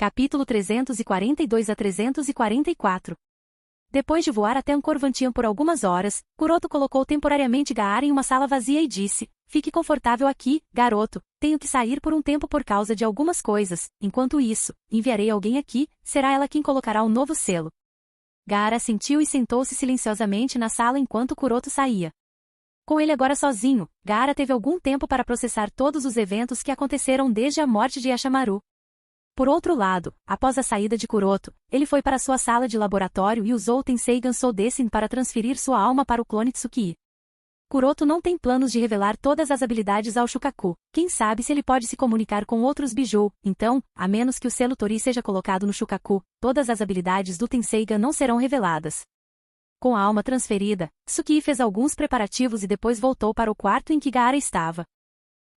Capítulo 342 a 344. Depois de voar até Angkor Vantian por algumas horas, Kuroto colocou temporariamente Gaara em uma sala vazia e disse: "Fique confortável aqui, garoto, tenho que sair por um tempo por causa de algumas coisas, enquanto isso, enviarei alguém aqui, será ela quem colocará um novo selo." Gaara assentiu e sentou-se silenciosamente na sala enquanto Kuroto saía. Com ele agora sozinho, Gaara teve algum tempo para processar todos os eventos que aconteceram desde a morte de Yashamaru. Por outro lado, após a saída de Kuroto, ele foi para sua sala de laboratório e usou Tensei Gansou Desin para transferir sua alma para o clone Tsukii. Kuroto não tem planos de revelar todas as habilidades ao Shukaku, quem sabe se ele pode se comunicar com outros Bijou, então, a menos que o selo Tori seja colocado no Shukaku, todas as habilidades do Tenseigan não serão reveladas. Com a alma transferida, Tsukii fez alguns preparativos e depois voltou para o quarto em que Gaara estava.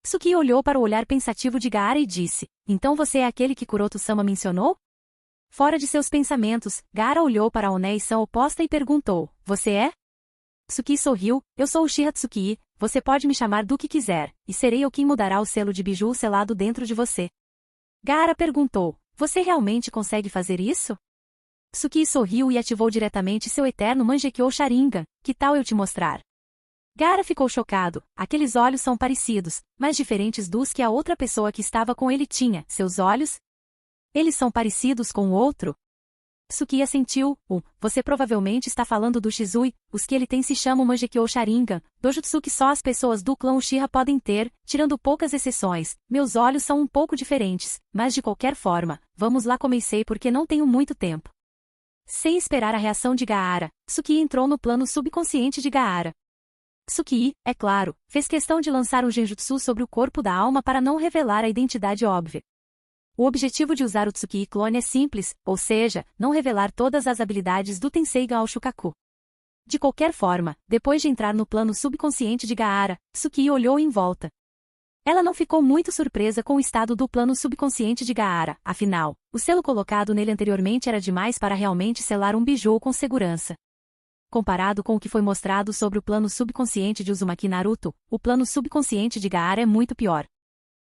Tsukii olhou para o olhar pensativo de Gaara e disse: "Então você é aquele que Kuroto-sama mencionou?" Fora de seus pensamentos, Gaara olhou para a Onei-san oposta e perguntou: "Você é?" Tsukii sorriu: "Eu sou Uchiha Tsukii, você pode me chamar do que quiser, e serei eu quem mudará o selo de Biju selado dentro de você." Gaara perguntou: "Você realmente consegue fazer isso?" Tsukii sorriu e ativou diretamente seu eterno Mangekyou Sharingan. "Que tal eu te mostrar?" Gaara ficou chocado, aqueles olhos são parecidos, mas diferentes dos que a outra pessoa que estava com ele tinha. Seus olhos? Eles são parecidos com o outro? Tsukii assentiu. Você provavelmente está falando do Shizui, os que ele tem se chamam Mangekyou Sharingan, dojutsu que só as pessoas do clã Uchiha podem ter, tirando poucas exceções. Meus olhos são um pouco diferentes, mas de qualquer forma, vamos lá, comecei porque não tenho muito tempo. Sem esperar a reação de Gaara, Tsukii entrou no plano subconsciente de Gaara. Tsukii, é claro, fez questão de lançar um genjutsu sobre o corpo da alma para não revelar a identidade óbvia. O objetivo de usar o Tsukii clone é simples, ou seja, não revelar todas as habilidades do Tenseigan ao Shukaku. De qualquer forma, depois de entrar no plano subconsciente de Gaara, Tsukii olhou em volta. Ela não ficou muito surpresa com o estado do plano subconsciente de Gaara, afinal, o selo colocado nele anteriormente era demais para realmente selar um bijou com segurança. Comparado com o que foi mostrado sobre o plano subconsciente de Uzumaki Naruto, o plano subconsciente de Gaara é muito pior.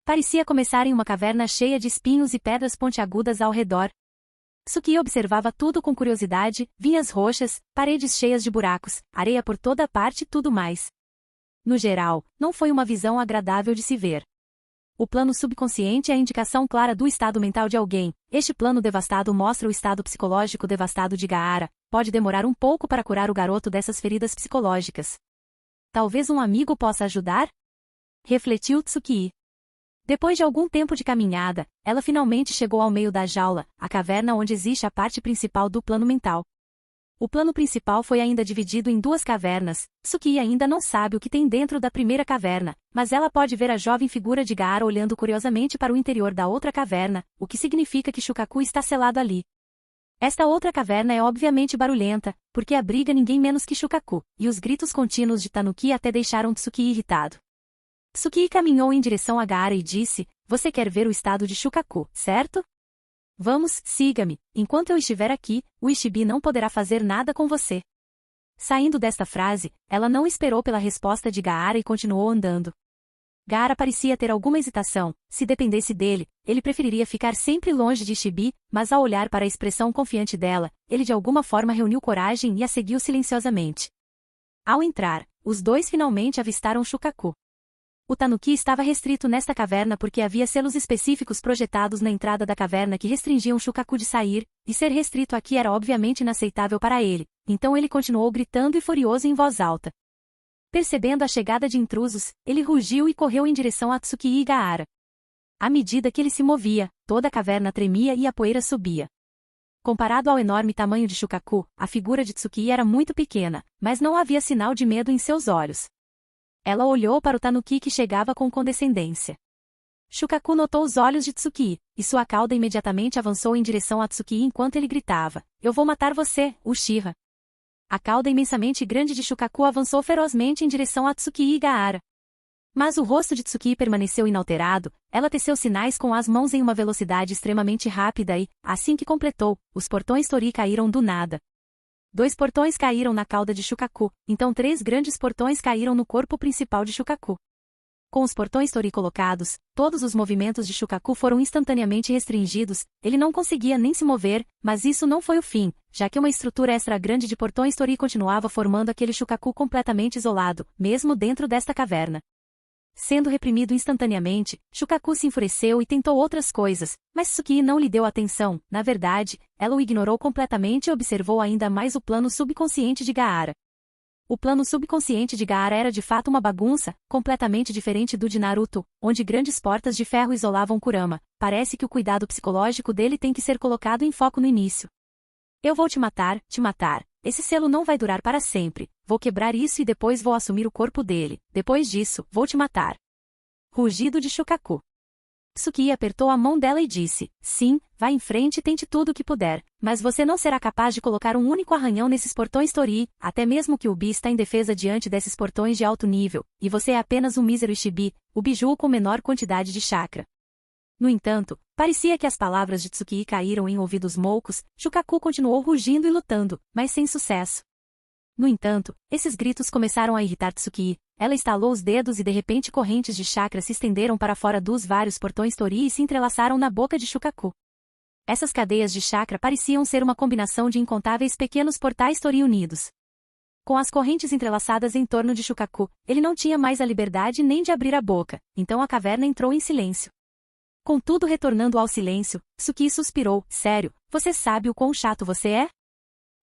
Parecia começar em uma caverna cheia de espinhos e pedras pontiagudas ao redor. Tsukii observava tudo com curiosidade, vinhas roxas, paredes cheias de buracos, areia por toda parte e tudo mais. No geral, não foi uma visão agradável de se ver. O plano subconsciente é a indicação clara do estado mental de alguém. Este plano devastado mostra o estado psicológico devastado de Gaara. Pode demorar um pouco para curar o garoto dessas feridas psicológicas. Talvez um amigo possa ajudar? Refletiu Tsukii. Depois de algum tempo de caminhada, ela finalmente chegou ao meio da jaula, a caverna onde existe a parte principal do plano mental. O plano principal foi ainda dividido em duas cavernas. Tsukii ainda não sabe o que tem dentro da primeira caverna, mas ela pode ver a jovem figura de Gaara olhando curiosamente para o interior da outra caverna, o que significa que Shukaku está selado ali. Esta outra caverna é obviamente barulhenta, porque abriga ninguém menos que Shukaku, e os gritos contínuos de Tanuki até deixaram Tsukii irritado. Tsukii caminhou em direção a Gaara e disse: "Você quer ver o estado de Shukaku, certo? Vamos, siga-me. Enquanto eu estiver aqui, o Ishibi não poderá fazer nada com você." Saindo desta frase, ela não esperou pela resposta de Gaara e continuou andando. Gaara parecia ter alguma hesitação. Se dependesse dele, ele preferiria ficar sempre longe de Ishibi, mas ao olhar para a expressão confiante dela, ele de alguma forma reuniu coragem e a seguiu silenciosamente. Ao entrar, os dois finalmente avistaram Shukaku. O Tanuki estava restrito nesta caverna porque havia selos específicos projetados na entrada da caverna que restringiam Shukaku de sair, e ser restrito aqui era obviamente inaceitável para ele, então ele continuou gritando e furioso em voz alta. Percebendo a chegada de intrusos, ele rugiu e correu em direção a Tsukii e Gaara. À medida que ele se movia, toda a caverna tremia e a poeira subia. Comparado ao enorme tamanho de Shukaku, a figura de Tsukii era muito pequena, mas não havia sinal de medo em seus olhos. Ela olhou para o Tanuki que chegava com condescendência. Shukaku notou os olhos de Tsukii, e sua cauda imediatamente avançou em direção a Tsukii enquanto ele gritava: "Eu vou matar você, Uchiha." A cauda imensamente grande de Shukaku avançou ferozmente em direção a Tsukii e Gaara. Mas o rosto de Tsukii permaneceu inalterado, ela teceu sinais com as mãos em uma velocidade extremamente rápida e, assim que completou, os portões Tori caíram do nada. 2 portões caíram na cauda de Shukaku, então 3 grandes portões caíram no corpo principal de Shukaku. Com os portões Tori colocados, todos os movimentos de Shukaku foram instantaneamente restringidos, ele não conseguia nem se mover, mas isso não foi o fim, já que uma estrutura extra grande de portões Tori continuava formando aquele Shukaku completamente isolado, mesmo dentro desta caverna. Sendo reprimido instantaneamente, Shukaku se enfureceu e tentou outras coisas, mas Tsukii não lhe deu atenção. Na verdade, ela o ignorou completamente e observou ainda mais o plano subconsciente de Gaara. O plano subconsciente de Gaara era de fato uma bagunça, completamente diferente do de Naruto, onde grandes portas de ferro isolavam Kurama. Parece que o cuidado psicológico dele tem que ser colocado em foco no início. Eu vou te matar, te matar. Esse selo não vai durar para sempre. Vou quebrar isso e depois vou assumir o corpo dele. Depois disso, vou te matar. Rugido de Shukaku. Tsukii apertou a mão dela e disse, sim, vá em frente e tente tudo o que puder, mas você não será capaz de colocar um único arranhão nesses portões Tori, até mesmo que o Bi está em defesa diante desses portões de alto nível, e você é apenas um mísero Ishibi, o biju com menor quantidade de chakra. No entanto, parecia que as palavras de Tsukii caíram em ouvidos moucos. Shukaku continuou rugindo e lutando, mas sem sucesso. No entanto, esses gritos começaram a irritar Tsukii. Ela estalou os dedos e de repente correntes de chakra se estenderam para fora dos vários portões Tori e se entrelaçaram na boca de Shukaku. Essas cadeias de chakra pareciam ser uma combinação de incontáveis pequenos portais Tori unidos. Com as correntes entrelaçadas em torno de Shukaku, ele não tinha mais a liberdade nem de abrir a boca, então a caverna entrou em silêncio. Contudo, retornando ao silêncio, Tsukii suspirou, sério, você sabe o quão chato você é?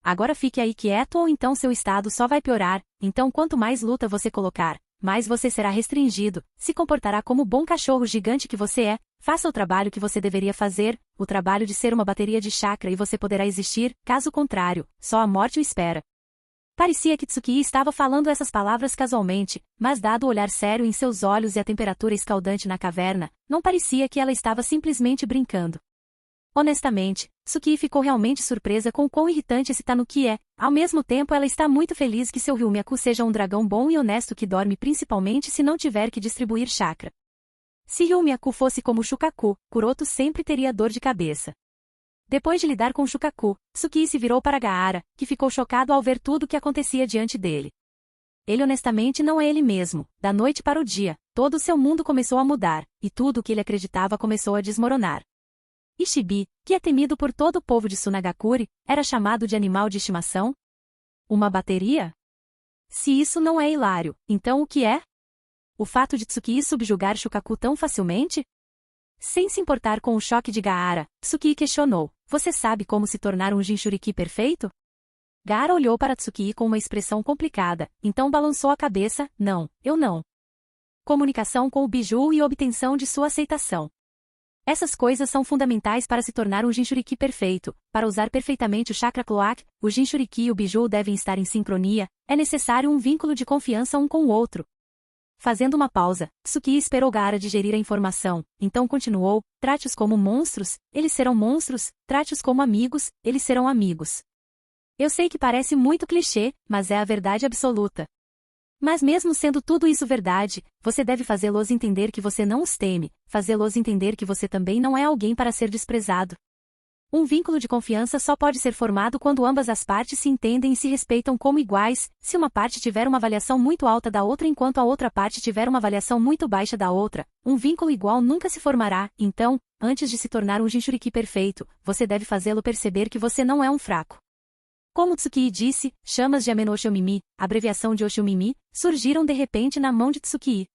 Agora fique aí quieto ou então seu estado só vai piorar, então quanto mais luta você colocar, mais você será restringido, se comportará como o bom cachorro gigante que você é, faça o trabalho que você deveria fazer, o trabalho de ser uma bateria de chakra e você poderá existir, caso contrário, só a morte o espera. Parecia que Tsukii estava falando essas palavras casualmente, mas dado o olhar sério em seus olhos e a temperatura escaldante na caverna, não parecia que ela estava simplesmente brincando. Honestamente, Tsukii ficou realmente surpresa com o quão irritante esse Tanuki é. Ao mesmo tempo ela está muito feliz que seu Ryumiaku seja um dragão bom e honesto que dorme principalmente se não tiver que distribuir chakra. Se Ryumiaku fosse como Shukaku, Kuroto sempre teria dor de cabeça. Depois de lidar com Shukaku, Tsukii se virou para Gaara, que ficou chocado ao ver tudo o que acontecia diante dele. Ele honestamente não é ele mesmo. Da noite para o dia, todo o seu mundo começou a mudar, e tudo o que ele acreditava começou a desmoronar. Ishibi, que é temido por todo o povo de Sunagakure, era chamado de animal de estimação? Uma bateria? Se isso não é hilário, então o que é? O fato de Tsukii subjugar Shukaku tão facilmente? Sem se importar com o choque de Gaara, Tsukii questionou, você sabe como se tornar um Jinchuriki perfeito? Gaara olhou para Tsukii com uma expressão complicada, então balançou a cabeça, não, eu não. Comunicação com o biju e obtenção de sua aceitação. Essas coisas são fundamentais para se tornar um Jinchuriki perfeito. Para usar perfeitamente o chakra cloak, o Jinchuriki e o biju devem estar em sincronia, é necessário um vínculo de confiança um com o outro. Fazendo uma pausa, Tsukii esperou Gaara digerir a informação, então continuou, trate-os como monstros, eles serão monstros, trate-os como amigos, eles serão amigos. Eu sei que parece muito clichê, mas é a verdade absoluta. Mas mesmo sendo tudo isso verdade, você deve fazê-los entender que você não os teme, fazê-los entender que você também não é alguém para ser desprezado. Um vínculo de confiança só pode ser formado quando ambas as partes se entendem e se respeitam como iguais. Se uma parte tiver uma avaliação muito alta da outra enquanto a outra parte tiver uma avaliação muito baixa da outra, um vínculo igual nunca se formará. Então, antes de se tornar um Jinchuriki perfeito, você deve fazê-lo perceber que você não é um fraco. Como Tsukii disse, chamas de Ameno-Oshimimi, abreviação de Oshimimi, surgiram de repente na mão de Tsukii.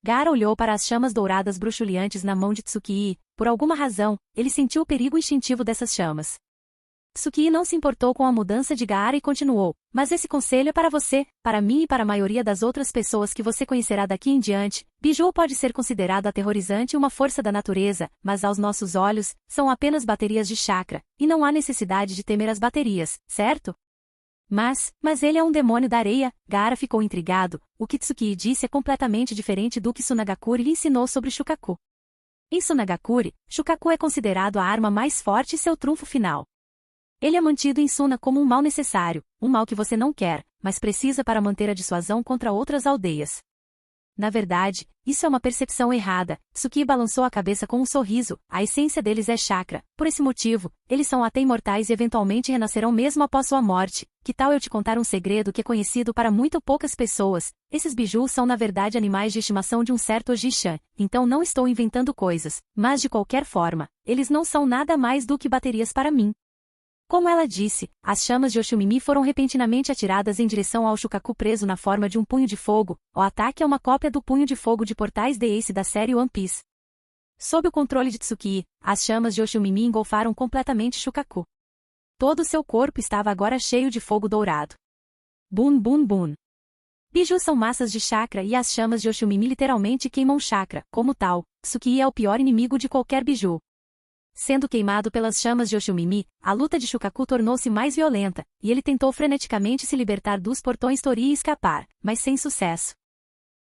Gaara olhou para as chamas douradas bruxuleantes na mão de Tsukii e, por alguma razão, ele sentiu o perigo instintivo dessas chamas. Tsukii não se importou com a mudança de Gaara e continuou, mas esse conselho é para você, para mim e para a maioria das outras pessoas que você conhecerá daqui em diante. Biju pode ser considerado aterrorizante e uma força da natureza, mas aos nossos olhos, são apenas baterias de chakra, e não há necessidade de temer as baterias, certo? Mas ele é um demônio da areia. Gaara ficou intrigado. O que Tsukii disse é completamente diferente do que Sunagakure lhe ensinou sobre Shukaku. Em Sunagakure, Shukaku é considerado a arma mais forte e seu trunfo final. Ele é mantido em Suna como um mal necessário, um mal que você não quer, mas precisa para manter a dissuasão contra outras aldeias. Na verdade, isso é uma percepção errada. Tsuki balançou a cabeça com um sorriso. A essência deles é chakra. Por esse motivo, eles são até imortais e eventualmente renascerão mesmo após sua morte. Que tal eu te contar um segredo que é conhecido para muito poucas pessoas? Esses bijus são na verdade animais de estimação de um certo Oji-chan. Então não estou inventando coisas. Mas de qualquer forma, eles não são nada mais do que baterias para mim. Como ela disse, as chamas de Oshumimi foram repentinamente atiradas em direção ao Shukaku preso na forma de um punho de fogo. O ataque é uma cópia do punho de fogo de Portais de Ace da série One Piece. Sob o controle de Tsuki, as chamas de Oshumimi engolfaram completamente Shukaku. Todo seu corpo estava agora cheio de fogo dourado. Bum bum bum. Bijus são massas de chakra e as chamas de Oshumimi literalmente queimam chakra. Como tal, Tsuki é o pior inimigo de qualquer biju. Sendo queimado pelas chamas de Oshumimi, a luta de Shukaku tornou-se mais violenta, e ele tentou freneticamente se libertar dos portões Tori e escapar, mas sem sucesso.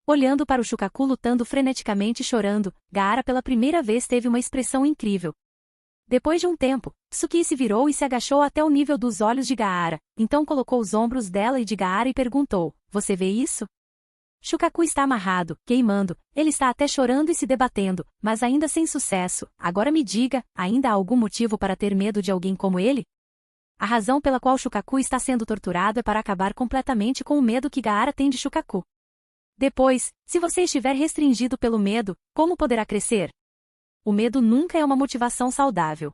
Olhando para o Shukaku lutando freneticamente e chorando, Gaara pela primeira vez teve uma expressão incrível. Depois de um tempo, Tsuki se virou e se agachou até o nível dos olhos de Gaara, então colocou os ombros dela e de Gaara e perguntou, "Você vê isso?" Shukaku está amarrado, queimando, ele está até chorando e se debatendo, mas ainda sem sucesso. Agora me diga, ainda há algum motivo para ter medo de alguém como ele? A razão pela qual Shukaku está sendo torturado é para acabar completamente com o medo que Gaara tem de Shukaku. Depois, se você estiver restringido pelo medo, como poderá crescer? O medo nunca é uma motivação saudável.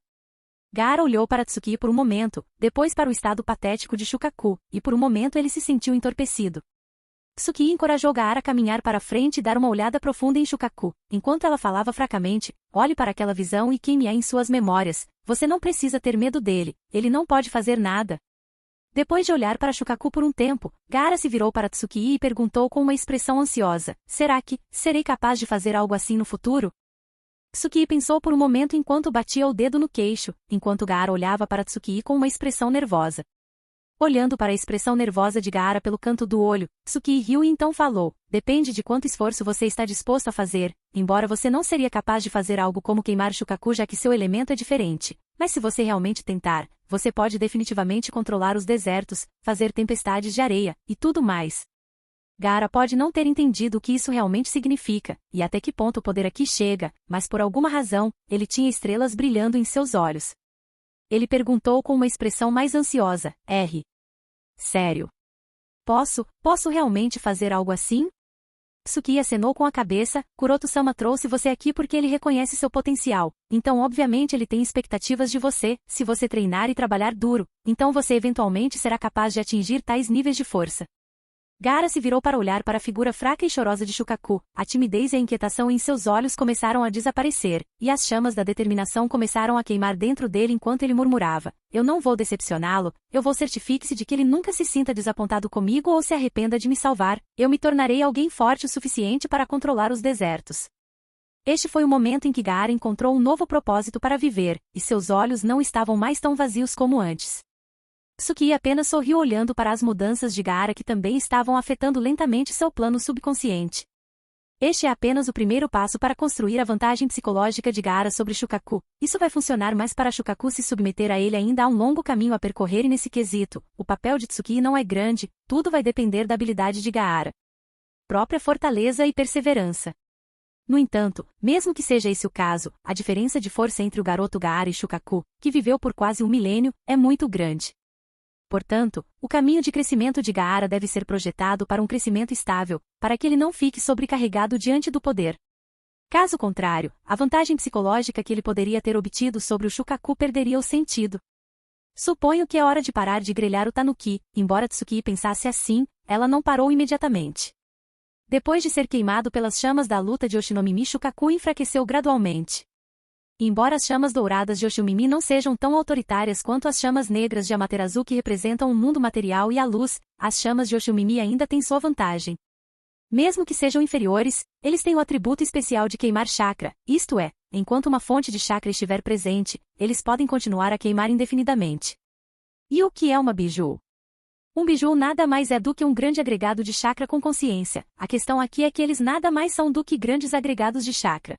Gaara olhou para Tsuki por um momento, depois para o estado patético de Shukaku, e por um momento ele se sentiu entorpecido. Tsuki encorajou Gaara a caminhar para frente e dar uma olhada profunda em Shukaku. Enquanto ela falava fracamente, olhe para aquela visão e queime-a em suas memórias. Você não precisa ter medo dele, ele não pode fazer nada. Depois de olhar para Shukaku por um tempo, Gaara se virou para Tsuki e perguntou com uma expressão ansiosa, será que serei capaz de fazer algo assim no futuro? Tsuki pensou por um momento enquanto batia o dedo no queixo, enquanto Gaara olhava para Tsuki com uma expressão nervosa. Olhando para a expressão nervosa de Gaara pelo canto do olho, Tsuki riu e então falou, depende de quanto esforço você está disposto a fazer, embora você não seria capaz de fazer algo como queimar Shukaku já que seu elemento é diferente, mas se você realmente tentar, você pode definitivamente controlar os desertos, fazer tempestades de areia, e tudo mais. Gaara pode não ter entendido o que isso realmente significa, e até que ponto o poder aqui chega, mas por alguma razão, ele tinha estrelas brilhando em seus olhos. Ele perguntou com uma expressão mais ansiosa, sério? Posso realmente fazer algo assim? Tsuki acenou com a cabeça, Kuroto-sama trouxe você aqui porque ele reconhece seu potencial, então obviamente ele tem expectativas de você, se você treinar e trabalhar duro, então você eventualmente será capaz de atingir tais níveis de força. Gaara se virou para olhar para a figura fraca e chorosa de Shukaku, a timidez e a inquietação em seus olhos começaram a desaparecer, e as chamas da determinação começaram a queimar dentro dele enquanto ele murmurava, eu não vou decepcioná-lo, eu vou certifique-se de que ele nunca se sinta desapontado comigo ou se arrependa de me salvar, eu me tornarei alguém forte o suficiente para controlar os desertos. Este foi o momento em que Gaara encontrou um novo propósito para viver, e seus olhos não estavam mais tão vazios como antes. Tsuki apenas sorriu olhando para as mudanças de Gaara que também estavam afetando lentamente seu plano subconsciente. Este é apenas o primeiro passo para construir a vantagem psicológica de Gaara sobre Shukaku. Isso vai funcionar mais para Shukaku se submeter a ele ainda há um longo caminho a percorrer e nesse quesito, o papel de Tsuki não é grande, tudo vai depender da habilidade de Gaara. Própria fortaleza e perseverança. No entanto, mesmo que seja esse o caso, a diferença de força entre o garoto Gaara e Shukaku, que viveu por quase um milênio, é muito grande. Portanto, o caminho de crescimento de Gaara deve ser projetado para um crescimento estável, para que ele não fique sobrecarregado diante do poder. Caso contrário, a vantagem psicológica que ele poderia ter obtido sobre o Shukaku perderia o sentido. Suponho que é hora de parar de grelhar o tanuki, embora Tsuki pensasse assim, ela não parou imediatamente. Depois de ser queimado pelas chamas da luta de Oshinomimi, Shukaku enfraqueceu gradualmente. Embora as chamas douradas de Oshumimi não sejam tão autoritárias quanto as chamas negras de Amaterasu que representam o mundo material e a luz, as chamas de Oshumimi ainda têm sua vantagem. Mesmo que sejam inferiores, eles têm o atributo especial de queimar chakra, isto é, enquanto uma fonte de chakra estiver presente, eles podem continuar a queimar indefinidamente. E o que é uma biju? Um biju nada mais é do que um grande agregado de chakra com consciência, a questão aqui é que eles nada mais são do que grandes agregados de chakra.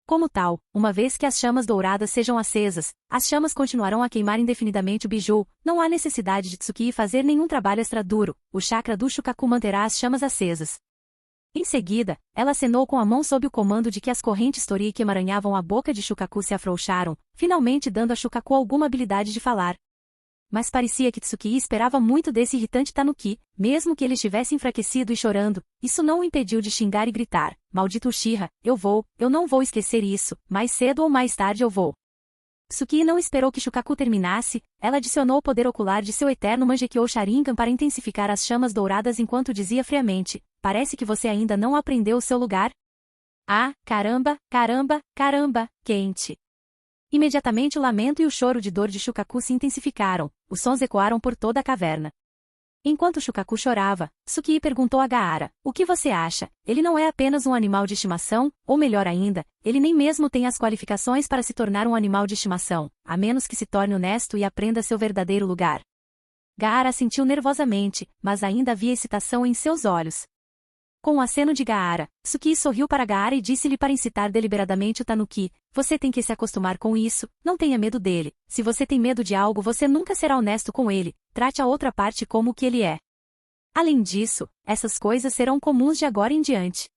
Como tal, uma vez que as chamas douradas sejam acesas, as chamas continuarão a queimar indefinidamente o biju, não há necessidade de Tsuki fazer nenhum trabalho extra duro, o chakra do Shukaku manterá as chamas acesas. Em seguida, ela acenou com a mão sob o comando de que as correntes Tori que emaranhavam a boca de Shukaku se afrouxaram, finalmente dando a Shukaku alguma habilidade de falar. Mas parecia que Tsuki esperava muito desse irritante Tanuki, mesmo que ele estivesse enfraquecido e chorando, isso não o impediu de xingar e gritar, maldito Uchiha, eu não vou esquecer isso, mais cedo ou mais tarde eu vou. Tsuki não esperou que Shukaku terminasse, ela adicionou o poder ocular de seu eterno Mangekyou Sharingan para intensificar as chamas douradas enquanto dizia friamente, parece que você ainda não aprendeu o seu lugar? Ah, caramba, caramba, caramba, quente. Imediatamente o lamento e o choro de dor de Shukaku se intensificaram, os sons ecoaram por toda a caverna. Enquanto Shukaku chorava, Tsukii perguntou a Gaara, o que você acha? Ele não é apenas um animal de estimação, ou melhor ainda, ele nem mesmo tem as qualificações para se tornar um animal de estimação, a menos que se torne honesto e aprenda seu verdadeiro lugar. Gaara assentiu nervosamente, mas ainda havia excitação em seus olhos. Com o aceno de Gaara, Tsukii sorriu para Gaara e disse-lhe para incitar deliberadamente o Tanuki, você tem que se acostumar com isso, não tenha medo dele, se você tem medo de algo você nunca será honesto com ele, trate a outra parte como o que ele é. Além disso, essas coisas serão comuns de agora em diante.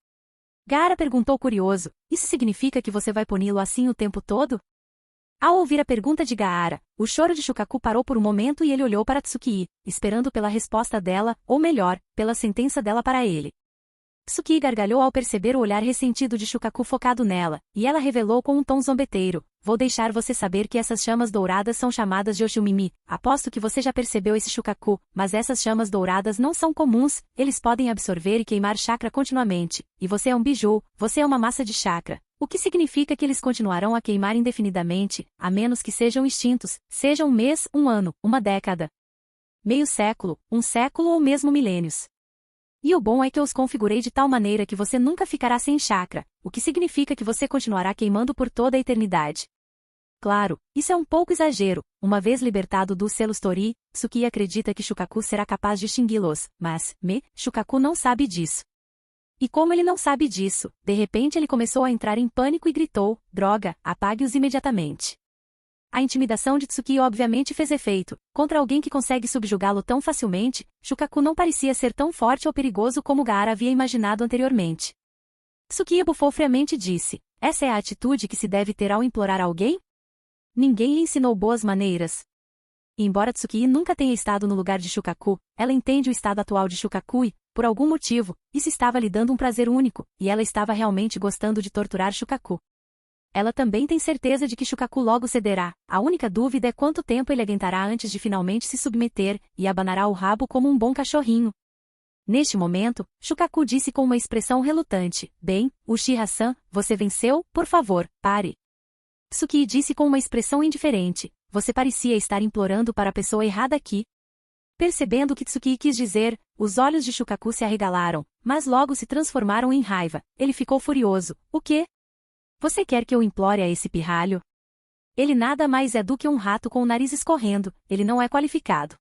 Gaara perguntou curioso, isso significa que você vai puni-lo assim o tempo todo? Ao ouvir a pergunta de Gaara, o choro de Shukaku parou por um momento e ele olhou para Tsukii, esperando pela resposta dela, ou melhor, pela sentença dela para ele. Tsukii gargalhou ao perceber o olhar ressentido de Shukaku focado nela, e ela revelou com um tom zombeteiro, vou deixar você saber que essas chamas douradas são chamadas de Oshumimi, aposto que você já percebeu esse Shukaku, mas essas chamas douradas não são comuns, eles podem absorver e queimar chakra continuamente, e você é um biju, você é uma massa de chakra, o que significa que eles continuarão a queimar indefinidamente, a menos que sejam extintos, seja um mês, um ano, uma década, meio século, um século ou mesmo milênios. E o bom é que eu os configurei de tal maneira que você nunca ficará sem chakra, o que significa que você continuará queimando por toda a eternidade. Claro, isso é um pouco exagero, uma vez libertado dos selos Tori, Tsukii acredita que Shukaku será capaz de extingui-los, mas, Shukaku não sabe disso. E como ele não sabe disso, de repente ele começou a entrar em pânico e gritou, droga, apague-os imediatamente. A intimidação de Tsukii obviamente fez efeito, contra alguém que consegue subjugá-lo tão facilmente, Shukaku não parecia ser tão forte ou perigoso como Gaara havia imaginado anteriormente. Tsukii bufou friamente e disse, essa é a atitude que se deve ter ao implorar alguém? Ninguém lhe ensinou boas maneiras. E embora Tsukii nunca tenha estado no lugar de Shukaku, ela entende o estado atual de Shukaku e, por algum motivo, isso estava lhe dando um prazer único, e ela estava realmente gostando de torturar Shukaku. Ela também tem certeza de que Shukaku logo cederá, a única dúvida é quanto tempo ele aguentará antes de finalmente se submeter, e abanará o rabo como um bom cachorrinho. Neste momento, Shukaku disse com uma expressão relutante, bem, Uchiha-san, você venceu, por favor, pare. Tsukii disse com uma expressão indiferente, você parecia estar implorando para a pessoa errada aqui. Percebendo o que Tsukii quis dizer, os olhos de Shukaku se arregalaram, mas logo se transformaram em raiva, ele ficou furioso, o quê? Você quer que eu implore a esse pirralho? Ele nada mais é do que um rato com o nariz escorrendo, ele não é qualificado.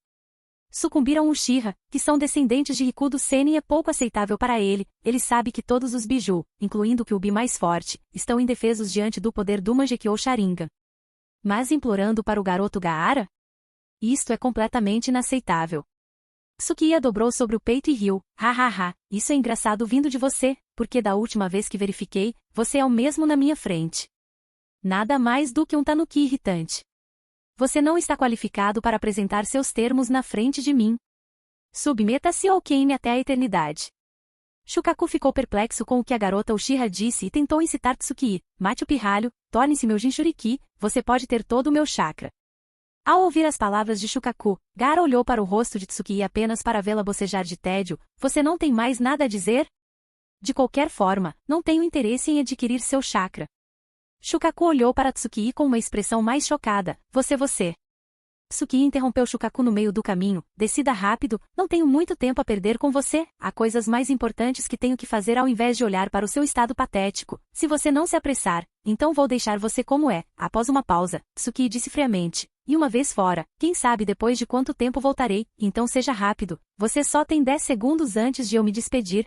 Sucumbir a um Uchiha, que são descendentes de Rikudo Senin é pouco aceitável para ele, ele sabe que todos os biju, incluindo o Kyuubi mais forte, estão indefesos diante do poder do Mangekyou Sharingan. Mas implorando para o garoto Gaara? Isto é completamente inaceitável. Tsukii dobrou sobre o peito e riu, hahaha, isso é engraçado vindo de você, porque da última vez que verifiquei, você é o mesmo na minha frente. Nada mais do que um tanuki irritante. Você não está qualificado para apresentar seus termos na frente de mim. Submeta-se ao Kame até a eternidade. Shukaku ficou perplexo com o que a garota Uchiha disse e tentou incitar Tsukii, mate o pirralho, torne-se meu Jinchuriki, você pode ter todo o meu chakra. Ao ouvir as palavras de Shukaku, Gaara olhou para o rosto de Tsukii apenas para vê-la bocejar de tédio, você não tem mais nada a dizer? De qualquer forma, não tenho interesse em adquirir seu chakra. Shukaku olhou para Tsukii com uma expressão mais chocada, você. Tsukii interrompeu Shukaku no meio do caminho, decida rápido, não tenho muito tempo a perder com você, há coisas mais importantes que tenho que fazer ao invés de olhar para o seu estado patético, se você não se apressar, então vou deixar você como é, após uma pausa, Tsukii disse friamente. E uma vez fora, quem sabe depois de quanto tempo voltarei, então seja rápido, você só tem 10 segundos antes de eu me despedir.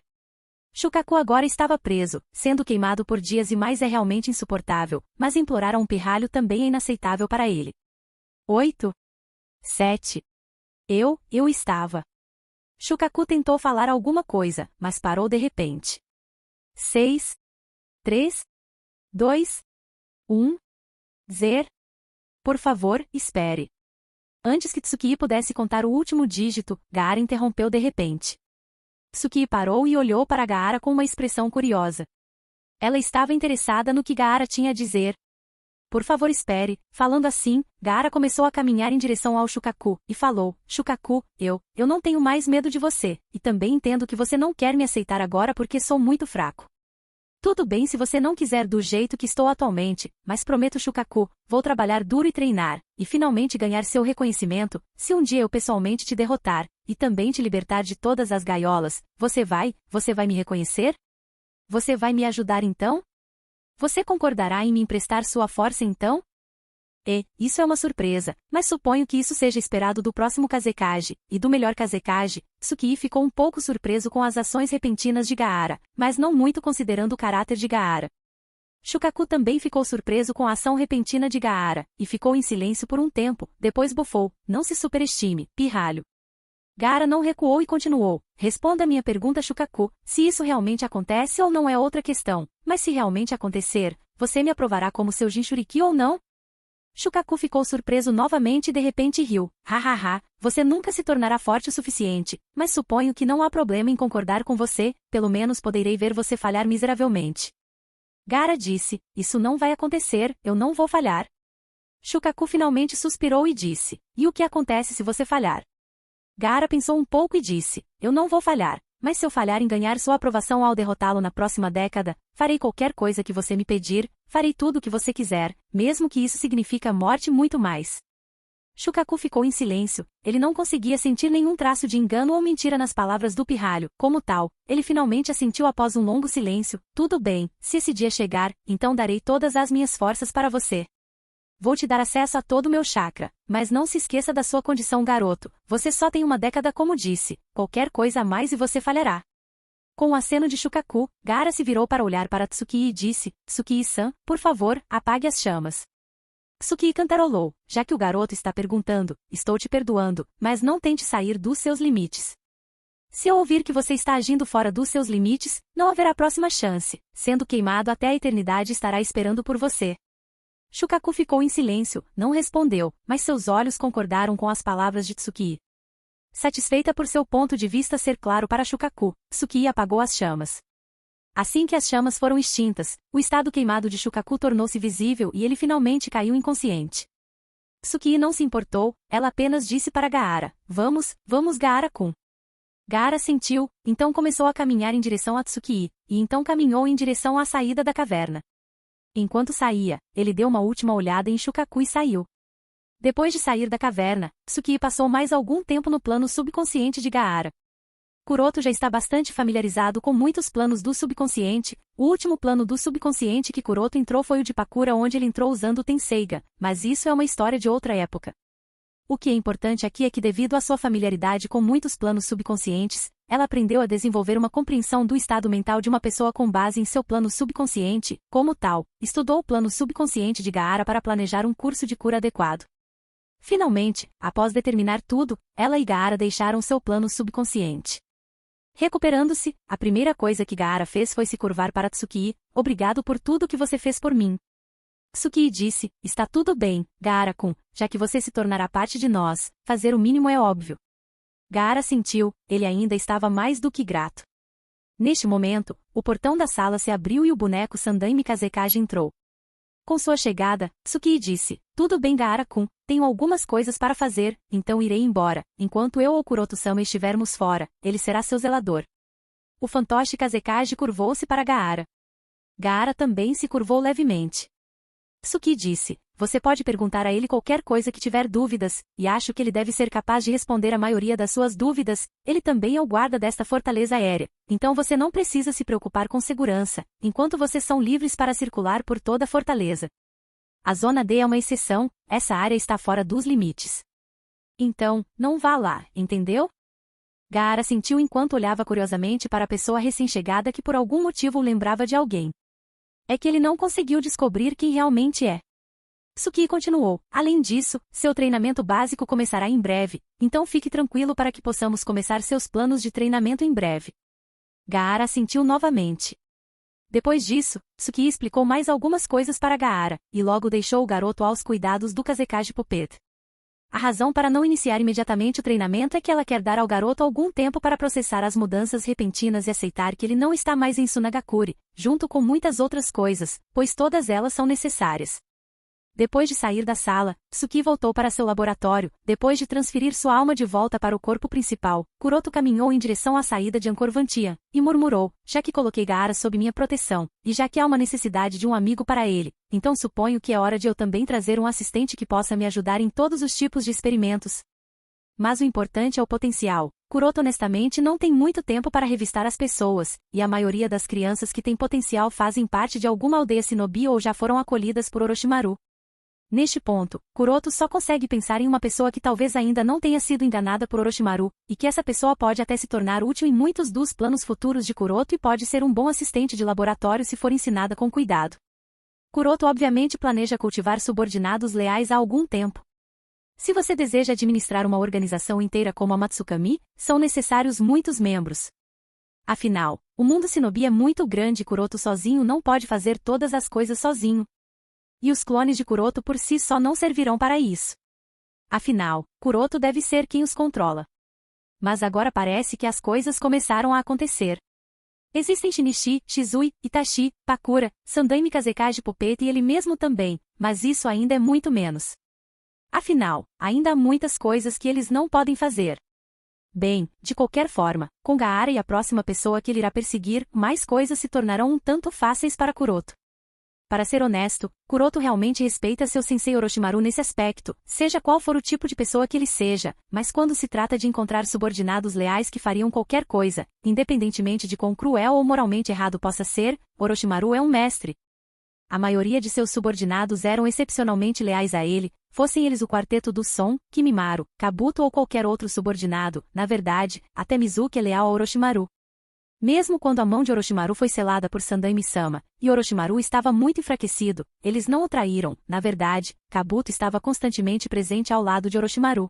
Shukaku agora estava preso, sendo queimado por dias e mais é realmente insuportável, mas implorar a um pirralho também é inaceitável para ele. 8. 7. Eu estava. Shukaku tentou falar alguma coisa, mas parou de repente. 6, 3, 2, 1, 0. Por favor, espere. Antes que Tsuki pudesse contar o último dígito, Gaara interrompeu de repente. Tsuki parou e olhou para Gaara com uma expressão curiosa. Ela estava interessada no que Gaara tinha a dizer. Por favor, espere. Falando assim, Gaara começou a caminhar em direção ao Shukaku, e falou, Shukaku, eu não tenho mais medo de você, e também entendo que você não quer me aceitar agora porque sou muito fraco. Tudo bem se você não quiser do jeito que estou atualmente, mas prometo, Shukaku, vou trabalhar duro e treinar, e finalmente ganhar seu reconhecimento, se um dia eu pessoalmente te derrotar, e também te libertar de todas as gaiolas, você vai me reconhecer? Você vai me ajudar então? Você concordará em me emprestar sua força então? Isso é uma surpresa, mas suponho que isso seja esperado do próximo Kazekage, e do melhor Kazekage. Tsukii ficou um pouco surpreso com as ações repentinas de Gaara, mas não muito considerando o caráter de Gaara. Shukaku também ficou surpreso com a ação repentina de Gaara, e ficou em silêncio por um tempo, depois bufou, não se superestime, pirralho. Gaara não recuou e continuou, responda a minha pergunta, Shukaku, se isso realmente acontece ou não é outra questão, mas se realmente acontecer, você me aprovará como seu Jinchuriki ou não? Shukaku ficou surpreso novamente e de repente riu. Hahaha, você nunca se tornará forte o suficiente, mas suponho que não há problema em concordar com você, pelo menos poderei ver você falhar miseravelmente. Gaara disse, isso não vai acontecer, eu não vou falhar. Shukaku finalmente suspirou e disse, e o que acontece se você falhar? Gaara pensou um pouco e disse, eu não vou falhar, mas se eu falhar em ganhar sua aprovação ao derrotá-lo na próxima década, farei qualquer coisa que você me pedir, farei tudo o que você quiser, mesmo que isso signifique a morte e muito mais. Shukaku ficou em silêncio, ele não conseguia sentir nenhum traço de engano ou mentira nas palavras do pirralho, como tal, ele finalmente assentiu após um longo silêncio, tudo bem, se esse dia chegar, então darei todas as minhas forças para você. Vou te dar acesso a todo o meu chakra, mas não se esqueça da sua condição, garoto, você só tem uma década como disse, qualquer coisa a mais e você falhará. Com o aceno de Shukaku, Gaara se virou para olhar para Tsukii e disse, Tsukii-san, por favor, apague as chamas. Tsukii cantarolou, já que o garoto está perguntando, estou te perdoando, mas não tente sair dos seus limites. Se eu ouvir que você está agindo fora dos seus limites, não haverá próxima chance, sendo queimado até a eternidade estará esperando por você. Shukaku ficou em silêncio, não respondeu, mas seus olhos concordaram com as palavras de Tsukii. Satisfeita por seu ponto de vista ser claro para Shukaku, Tsukii apagou as chamas. Assim que as chamas foram extintas, o estado queimado de Shukaku tornou-se visível e ele finalmente caiu inconsciente. Tsukii não se importou, ela apenas disse para Gaara, vamos Gaara-kun. Gaara sentiu, então começou a caminhar em direção a Tsukii, e então caminhou em direção à saída da caverna. Enquanto saía, ele deu uma última olhada em Shukaku e saiu. Depois de sair da caverna, Tsukii passou mais algum tempo no plano subconsciente de Gaara. Kuroto já está bastante familiarizado com muitos planos do subconsciente, o último plano do subconsciente que Kuroto entrou foi o de Pakura, onde ele entrou usando o Tenseiga, mas isso é uma história de outra época. O que é importante aqui é que devido à sua familiaridade com muitos planos subconscientes, ela aprendeu a desenvolver uma compreensão do estado mental de uma pessoa com base em seu plano subconsciente, como tal, estudou o plano subconsciente de Gaara para planejar um curso de cura adequado. Finalmente, após determinar tudo, ela e Gaara deixaram seu plano subconsciente. Recuperando-se, a primeira coisa que Gaara fez foi se curvar para Tsukii, obrigado por tudo que você fez por mim. Tsukii disse, está tudo bem, Gaara-kun, já que você se tornará parte de nós, fazer o mínimo é óbvio. Gaara sentiu, ele ainda estava mais do que grato. Neste momento, o portão da sala se abriu e o boneco Sandaime Kazekage entrou. Com sua chegada, Tsukii disse, tudo bem, Gaara-kun, tenho algumas coisas para fazer, então irei embora, enquanto eu ou Kuroto-sama estivermos fora, ele será seu zelador. O fantoche Kazekage curvou-se para Gaara. Gaara também se curvou levemente. Tsukii disse, você pode perguntar a ele qualquer coisa que tiver dúvidas, e acho que ele deve ser capaz de responder a maioria das suas dúvidas, ele também é o guarda desta fortaleza aérea, então você não precisa se preocupar com segurança, enquanto vocês são livres para circular por toda a fortaleza. A Zona D é uma exceção, essa área está fora dos limites. Então, não vá lá, entendeu? Gaara sentiu enquanto olhava curiosamente para a pessoa recém-chegada que por algum motivo o lembrava de alguém. É que ele não conseguiu descobrir quem realmente é. Tsukii continuou, além disso, seu treinamento básico começará em breve, então fique tranquilo para que possamos começar seus planos de treinamento em breve. Gaara assentiu novamente. Depois disso, Tsuki explicou mais algumas coisas para Gaara, e logo deixou o garoto aos cuidados do Kazekage Puppet. A razão para não iniciar imediatamente o treinamento é que ela quer dar ao garoto algum tempo para processar as mudanças repentinas e aceitar que ele não está mais em Sunagakure, junto com muitas outras coisas, pois todas elas são necessárias. Depois de sair da sala, Tsuki voltou para seu laboratório. Depois de transferir sua alma de volta para o corpo principal, Kuroto caminhou em direção à saída de Angkor Vantian, e murmurou: já que coloquei Gaara sob minha proteção, e já que há uma necessidade de um amigo para ele, então suponho que é hora de eu também trazer um assistente que possa me ajudar em todos os tipos de experimentos. Mas o importante é o potencial. Kuroto honestamente não tem muito tempo para revistar as pessoas, e a maioria das crianças que têm potencial fazem parte de alguma aldeia shinobi ou já foram acolhidas por Orochimaru. Neste ponto, Kuroto só consegue pensar em uma pessoa que talvez ainda não tenha sido enganada por Orochimaru, e que essa pessoa pode até se tornar útil em muitos dos planos futuros de Kuroto e pode ser um bom assistente de laboratório se for ensinada com cuidado. Kuroto obviamente planeja cultivar subordinados leais há algum tempo. Se você deseja administrar uma organização inteira como a Matsukami, são necessários muitos membros. Afinal, o mundo shinobi é muito grande e Kuroto sozinho não pode fazer todas as coisas sozinho. E os clones de Kuroto por si só não servirão para isso. Afinal, Kuroto deve ser quem os controla. Mas agora parece que as coisas começaram a acontecer. Existem Shinichi, Shizui, Itachi, Pakura, Sandaime Kazekage Puppet e ele mesmo também, mas isso ainda é muito menos. Afinal, ainda há muitas coisas que eles não podem fazer. Bem, de qualquer forma, com Gaara e a próxima pessoa que ele irá perseguir, mais coisas se tornarão um tanto fáceis para Kuroto. Para ser honesto, Kuroto realmente respeita seu sensei Orochimaru nesse aspecto, seja qual for o tipo de pessoa que ele seja, mas quando se trata de encontrar subordinados leais que fariam qualquer coisa, independentemente de quão cruel ou moralmente errado possa ser, Orochimaru é um mestre. A maioria de seus subordinados eram excepcionalmente leais a ele, fossem eles o quarteto do Son, Kimimaro, Kabuto ou qualquer outro subordinado, na verdade, até Mizuki é leal a Orochimaru. Mesmo quando a mão de Orochimaru foi selada por Sandaime-sama, e Orochimaru estava muito enfraquecido, eles não o traíram, na verdade, Kabuto estava constantemente presente ao lado de Orochimaru.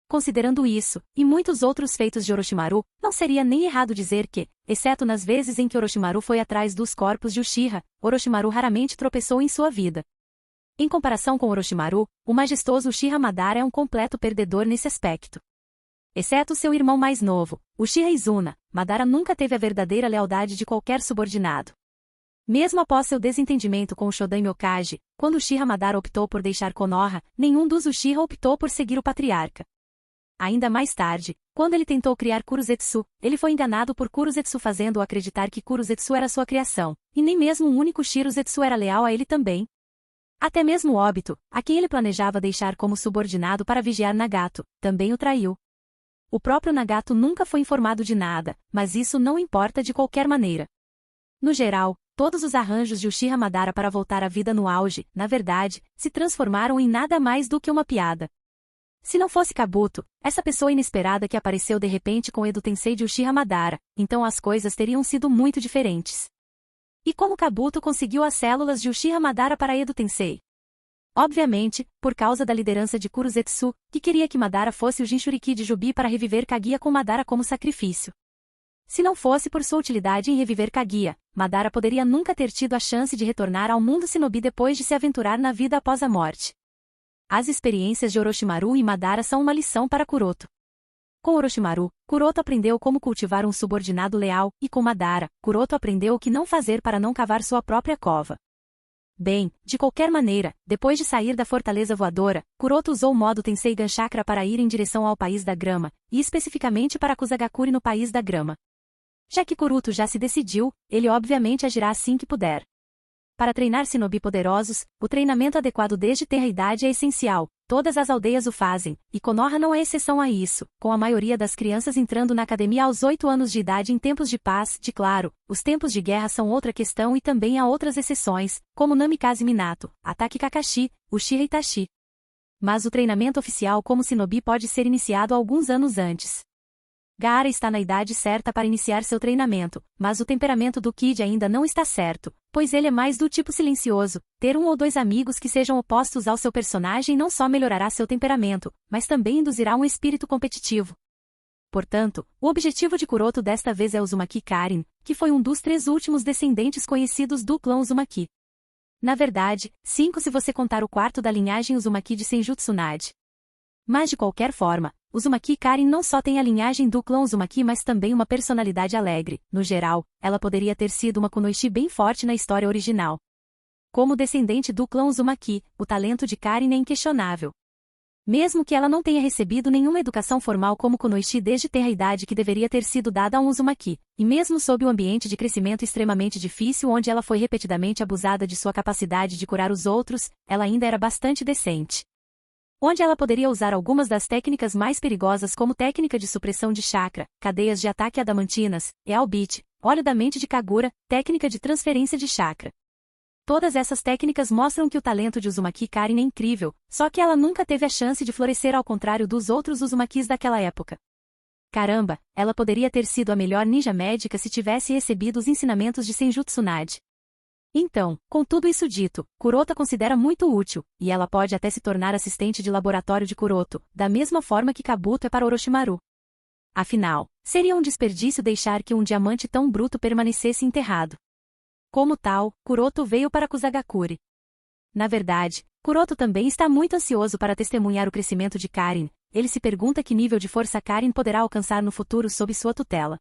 Considerando isso, e muitos outros feitos de Orochimaru, não seria nem errado dizer que, exceto nas vezes em que Orochimaru foi atrás dos corpos de Uchiha, Orochimaru raramente tropeçou em sua vida. Em comparação com Orochimaru, o majestoso Uchiha Madara é um completo perdedor nesse aspecto. Exceto seu irmão mais novo, Uchiha Izuna, Madara nunca teve a verdadeira lealdade de qualquer subordinado. Mesmo após seu desentendimento com o Shodan Okage, quando Uchiha Madara optou por deixar Konoha, nenhum dos Uchiha optou por seguir o patriarca. Ainda mais tarde, quando ele tentou criar Kuruzetsu, ele foi enganado por Kuruzetsu fazendo-o acreditar que Kuruzetsu era sua criação, e nem mesmo o único Shiruzetsu era leal a ele também. Até mesmo Obito, a quem ele planejava deixar como subordinado para vigiar Nagato, também o traiu. O próprio Nagato nunca foi informado de nada, mas isso não importa de qualquer maneira. No geral, todos os arranjos de Uchiha Madara para voltar à vida no auge, na verdade, se transformaram em nada mais do que uma piada. Se não fosse Kabuto, essa pessoa inesperada que apareceu de repente com Edo Tensei de Uchiha Madara, então as coisas teriam sido muito diferentes. E como Kabuto conseguiu as células de Uchiha Madara para Edo Tensei? Obviamente, por causa da liderança de Kuruzetsu, que queria que Madara fosse o Jinchuriki de Jubi para reviver Kaguya com Madara como sacrifício. Se não fosse por sua utilidade em reviver Kaguya, Madara poderia nunca ter tido a chance de retornar ao mundo shinobi depois de se aventurar na vida após a morte. As experiências de Orochimaru e Madara são uma lição para Kuroto. Com Orochimaru, Kuroto aprendeu como cultivar um subordinado leal, e com Madara, Kuroto aprendeu o que não fazer para não cavar sua própria cova. Bem, de qualquer maneira, depois de sair da Fortaleza Voadora, Kuroto usou o modo Tenseigan Chakra para ir em direção ao País da Grama, e especificamente para Kusagakure no País da Grama. Já que Kuroto já se decidiu, ele obviamente agirá assim que puder. Para treinar shinobi poderosos, o treinamento adequado desde tenra idade é essencial, todas as aldeias o fazem, e Konoha não é exceção a isso, com a maioria das crianças entrando na academia aos 8 anos de idade em tempos de paz, claro, os tempos de guerra são outra questão e também há outras exceções, como Namikaze Minato, Ataque Kakashi, Uchiha Itachi. Mas o treinamento oficial como shinobi pode ser iniciado alguns anos antes. Gaara está na idade certa para iniciar seu treinamento, mas o temperamento do Kid ainda não está certo, pois ele é mais do tipo silencioso. Ter um ou dois amigos que sejam opostos ao seu personagem não só melhorará seu temperamento, mas também induzirá um espírito competitivo. Portanto, o objetivo de Kuroto desta vez é Uzumaki Karin, que foi um dos 3 últimos descendentes conhecidos do clã Uzumaki. Na verdade, 5 se você contar o quarto da linhagem Uzumaki de Senjutsu Tsunade. Mas de qualquer forma, Uzumaki Karin não só tem a linhagem do clã Uzumaki mas também uma personalidade alegre. No geral, ela poderia ter sido uma kunoichi bem forte na história original. Como descendente do clã Uzumaki, o talento de Karin é inquestionável. Mesmo que ela não tenha recebido nenhuma educação formal como kunoichi desde tenra idade que deveria ter sido dada a um Uzumaki, e mesmo sob um ambiente de crescimento extremamente difícil onde ela foi repetidamente abusada de sua capacidade de curar os outros, ela ainda era bastante decente. Onde ela poderia usar algumas das técnicas mais perigosas como técnica de supressão de chakra, cadeias de ataque adamantinas, Ealbit, óleo da mente de Kagura, técnica de transferência de chakra. Todas essas técnicas mostram que o talento de Uzumaki Karin é incrível, só que ela nunca teve a chance de florescer ao contrário dos outros Uzumakis daquela época. Caramba, ela poderia ter sido a melhor ninja médica se tivesse recebido os ensinamentos de Senjutsu Tsunade. Então, com tudo isso dito, Kuroto a considera muito útil, e ela pode até se tornar assistente de laboratório de Kuroto, da mesma forma que Kabuto é para Orochimaru. Afinal, seria um desperdício deixar que um diamante tão bruto permanecesse enterrado. Como tal, Kuroto veio para Kusagakure. Na verdade, Kuroto também está muito ansioso para testemunhar o crescimento de Karin. Ele se pergunta que nível de força Karin poderá alcançar no futuro sob sua tutela.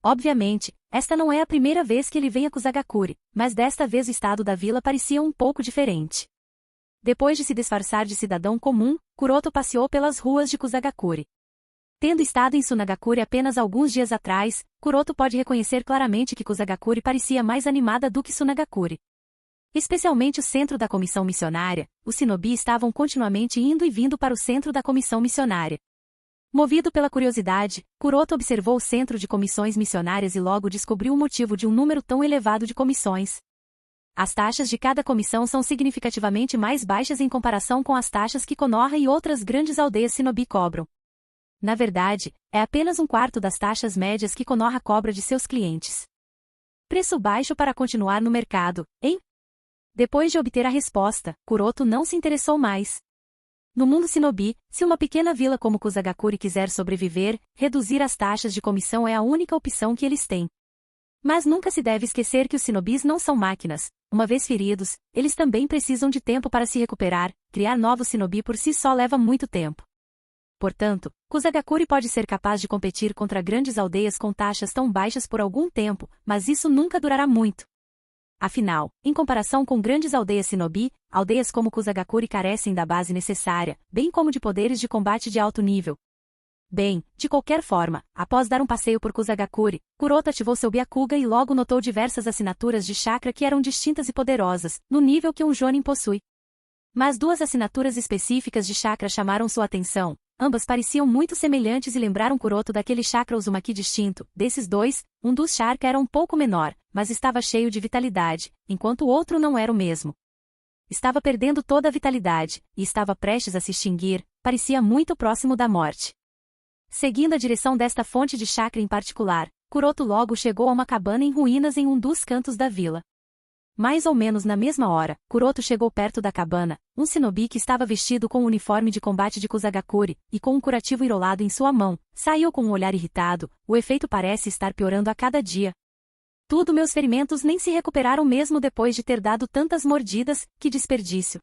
Obviamente, esta não é a primeira vez que ele vem a Kusagakure, mas desta vez o estado da vila parecia um pouco diferente. Depois de se disfarçar de cidadão comum, Kuroto passeou pelas ruas de Kusagakure. Tendo estado em Sunagakure apenas alguns dias atrás, Kuroto pode reconhecer claramente que Kusagakure parecia mais animada do que Sunagakure. Especialmente o centro da comissão missionária, os shinobi estavam continuamente indo e vindo para o centro da comissão missionária. Movido pela curiosidade, Kuroto observou o centro de comissões missionárias e logo descobriu o motivo de um número tão elevado de comissões. As taxas de cada comissão são significativamente mais baixas em comparação com as taxas que Konoha e outras grandes aldeias shinobi cobram. Na verdade, é apenas um quarto das taxas médias que Konoha cobra de seus clientes. Preço baixo para continuar no mercado, hein? Depois de obter a resposta, Kuroto não se interessou mais. No mundo shinobi, se uma pequena vila como Kusagakure quiser sobreviver, reduzir as taxas de comissão é a única opção que eles têm. Mas nunca se deve esquecer que os shinobis não são máquinas. Uma vez feridos, eles também precisam de tempo para se recuperar. Criar novos shinobi por si só leva muito tempo. Portanto, Kusagakure pode ser capaz de competir contra grandes aldeias com taxas tão baixas por algum tempo, mas isso nunca durará muito. Afinal, em comparação com grandes aldeias shinobi, aldeias como Kusagakure carecem da base necessária, bem como de poderes de combate de alto nível. Bem, de qualquer forma, após dar um passeio por Kusagakure, Kuroto ativou seu Byakuga e logo notou diversas assinaturas de chakra que eram distintas e poderosas, no nível que um Jonin possui. Mas 2 assinaturas específicas de chakra chamaram sua atenção. Ambas pareciam muito semelhantes e lembraram Kuroto daquele chakra Uzumaki distinto. Desses 2, um dos chakra era um pouco menor, mas estava cheio de vitalidade, enquanto o outro não era o mesmo. Estava perdendo toda a vitalidade, e estava prestes a se extinguir, parecia muito próximo da morte. Seguindo a direção desta fonte de chakra em particular, Kuroto logo chegou a uma cabana em ruínas em um dos cantos da vila. Mais ou menos na mesma hora, Kuroto chegou perto da cabana, um shinobi que estava vestido com o uniforme de combate de Kusagakure, e com um curativo enrolado em sua mão, saiu com um olhar irritado. O efeito parece estar piorando a cada dia. Meus ferimentos nem se recuperaram mesmo depois de ter dado tantas mordidas, que desperdício.